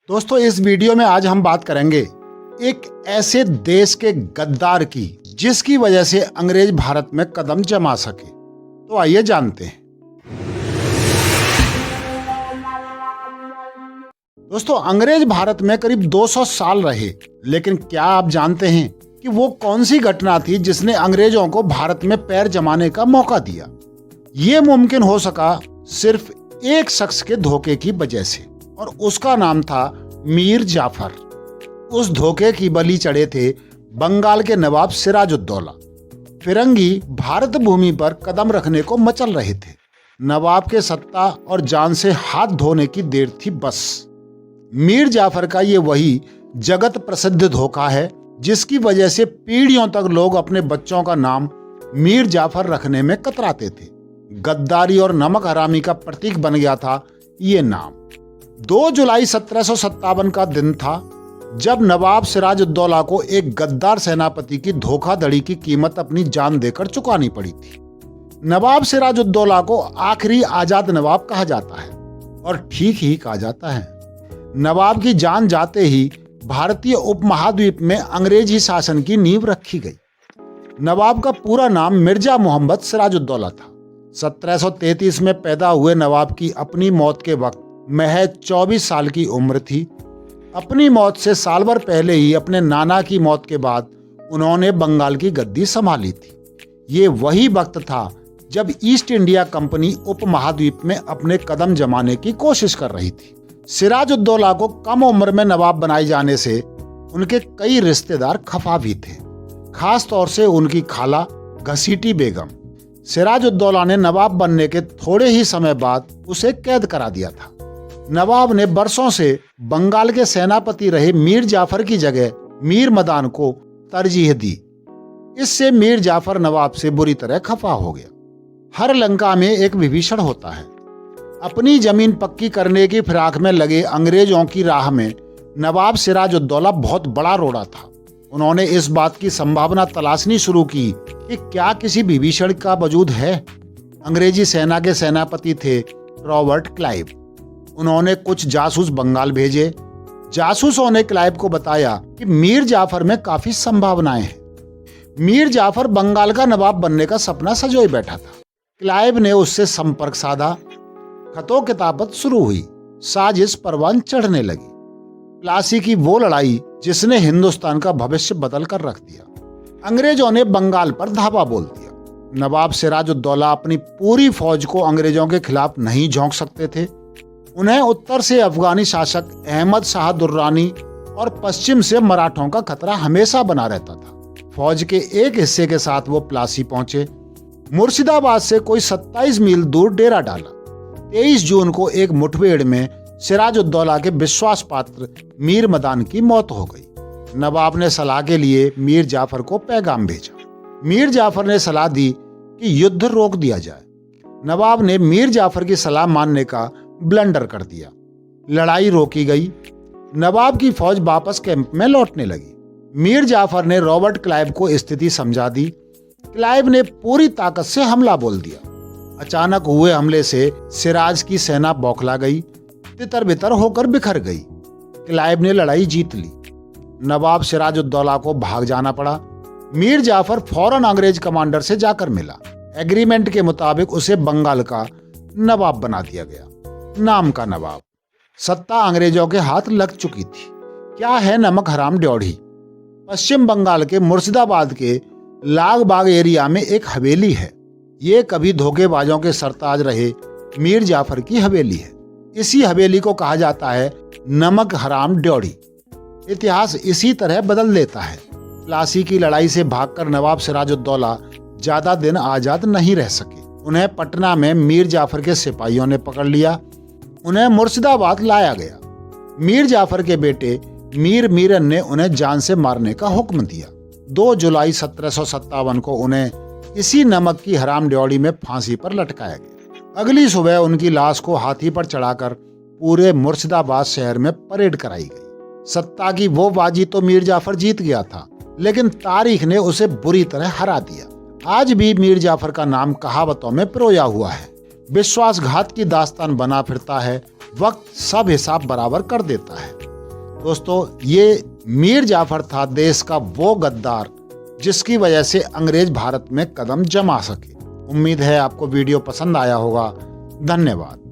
दोस्तों, इस वीडियो में आज हम बात करेंगे एक ऐसे देश के गद्दार की जिसकी वजह से अंग्रेज भारत में कदम जमा सके। तो आइए जानते हैं। दोस्तों, अंग्रेज भारत में करीब 200 साल रहे, लेकिन क्या आप जानते हैं कि वो कौन सी घटना थी जिसने अंग्रेजों को भारत में पैर जमाने का मौका दिया? ये मुमकिन हो सका सिर्फ एक शख्स के धोखे की वजह से, और उसका नाम था मीर जाफर। उस धोखे की बलि चढ़े थे बंगाल के नवाब सिराजुद्दौला। फिरंगी भारत भूमि पर कदम रखने को मचल रहे थे। नवाब के सत्ता और जान से हाथ धोने की देर थी बस। मीर जाफर का ये वही जगत प्रसिद्ध धोखा है जिसकी वजह से पीढ़ियों तक लोग अपने बच्चों का नाम मीर जाफर रखने में कतराते थे। गद्दारी और नमक हरामी का प्रतीक बन गया था ये नाम। 2 जुलाई 1757 का दिन था जब नवाब सिराजुद्दौला को एक गद्दार सेनापति की धोखाधड़ी की कीमत अपनी जान देकर चुकानी पड़ी थी। नवाब सिराजुद्दौला को आखिरी आजाद नवाब कहा जाता है, और ठीक ही कहा जाता है। नवाब की जान जाते ही भारतीय उपमहाद्वीप में अंग्रेजी शासन की नींव रखी गई। नवाब का पूरा नाम मिर्जा मोहम्मद सिराजुद्दौला था। 1733 में पैदा हुए नवाब की अपनी मौत के वक्त महज 24 साल की उम्र थी। अपनी मौत से साल भर पहले ही अपने नाना की मौत के बाद उन्होंने बंगाल की गद्दी संभाली थी। ये वही वक्त था जब ईस्ट इंडिया कंपनी उपमहाद्वीप में अपने कदम जमाने की कोशिश कर रही थी। सिराजुद्दौला को कम उम्र में नवाब बनाए जाने से उनके कई रिश्तेदार खफा भी थे, खास तौर से उनकी खाला घसीटी बेगम। सिराजुद्दौला ने नवाब बनने के थोड़े ही समय बाद उसे कैद करा दिया था। नवाब ने बरसों से बंगाल के सेनापति रहे मीर जाफर की जगह मीर मदान को तरजीह दी। इससे मीर जाफर नवाब से बुरी तरह खफा हो गया। हर लंका में एक विभीषण होता है। अपनी जमीन पक्की करने की फिराक में लगे अंग्रेजों की राह में नवाब सिराजुद्दौला बहुत बड़ा रोड़ा था। उन्होंने इस बात की संभावना तलाशनी शुरू की कि क्या किसी विभीषण का वजूद है। अंग्रेजी सेना के सेनापति थे रॉबर्ट क्लाइव। उन्होंने कुछ जासूस बंगाल भेजे। जासूसों ने क्लाइव को बताया कि मीर जाफर में काफी संभावनाएं हैं। मीर जाफर बंगाल का नवाब बनने का सपना सजोए बैठा था। क्लाइव ने उससे संपर्क साधा। खतों किताबत शुरू हुई। साजिश परवान चढ़ने लगी। प्लासी की वो लड़ाई जिसने हिंदुस्तान का भविष्य बदल कर रख दिया। अंग्रेजों ने बंगाल पर धावा बोल दिया। नवाब सिराजुद्दौला अपनी पूरी फौज को अंग्रेजों के खिलाफ नहीं झोंक सकते थे। उन्हें उत्तर से अफगानी शासक अहमद शाह दुर्रानी और पश्चिम से मराठों का खतरा हमेशा बना रहता था। फौज के एक हिस्से के साथ वो प्लासी पहुंचे। मुर्शिदाबाद से कोई 27 मील दूर डेरा डाला। 23 जून को एक मुठभेड़ में सिराजुद्दौला के विश्वास पात्र मीर मदान की मौत हो गई। नवाब ने सलाह के लिए मीर जाफर को पैगाम भेजा। मीर जाफर ने सलाह दी कि युद्ध रोक दिया जाए। नवाब ने मीर जाफर की सलाह मानने का ब्लंडर कर दिया। लड़ाई रोकी गई। नवाब की फौज वापस कैंप में लौटने लगी। मीर जाफर ने रॉबर्ट क्लाइव को स्थिति समझा दी। क्लाइव ने पूरी ताकत से हमला बोल दिया। अचानक हुए हमले से सिराज की सेना बौखला गई, तितर बितर होकर बिखर गई। क्लाइव ने लड़ाई जीत ली। नवाब सिराजुद्दौला को भाग जाना पड़ा। मीर जाफर फौरन अंग्रेज कमांडर से जाकर मिला। एग्रीमेंट के मुताबिक उसे बंगाल का नवाब बना दिया गया। नाम का नवाब। सत्ता अंग्रेजों के हाथ लग चुकी थी। क्या है नमक हराम ड्योढ़ी? पश्चिम बंगाल के मुर्शिदाबाद के लागबाग एरिया में एक हवेली है। ये कभी धोखेबाजों के सरताज रहे मीर जाफर की हवेली है। इसी हवेली को कहा जाता है नमक हराम ड्योढ़ी। इतिहास इसी तरह बदल देता है। प्लासी की लड़ाई से भागकर नवाब सिराजुद्दौला ज्यादा दिन आजाद नहीं रह सके। उन्हें पटना में मीर जाफर के सिपाहियों ने पकड़ लिया। उन्हें मुर्शिदाबाद लाया गया। मीर जाफर के बेटे मीर मीरन ने उन्हें जान से मारने का हुक्म दिया। 2 जुलाई 1757 को उन्हें इसी नमक की हराम ड्योढ़ी में फांसी पर लटकाया गया। अगली सुबह उनकी लाश को हाथी पर चढ़ाकर पूरे मुर्शिदाबाद शहर में परेड कराई गई। सत्ता की वो बाजी तो मीर जाफर जीत गया था, लेकिन तारीख ने उसे बुरी तरह हरा दिया। आज भी मीर जाफर का नाम कहावतों में पिरोया हुआ है। विश्वासघात की दास्तान बना फिरता है, वक्त सब हिसाब बराबर कर देता है। दोस्तों, ये मीर जाफर था देश का वो गद्दार जिसकी वजह से अंग्रेज भारत में कदम जमा सके। उम्मीद है आपको वीडियो पसंद आया होगा। धन्यवाद।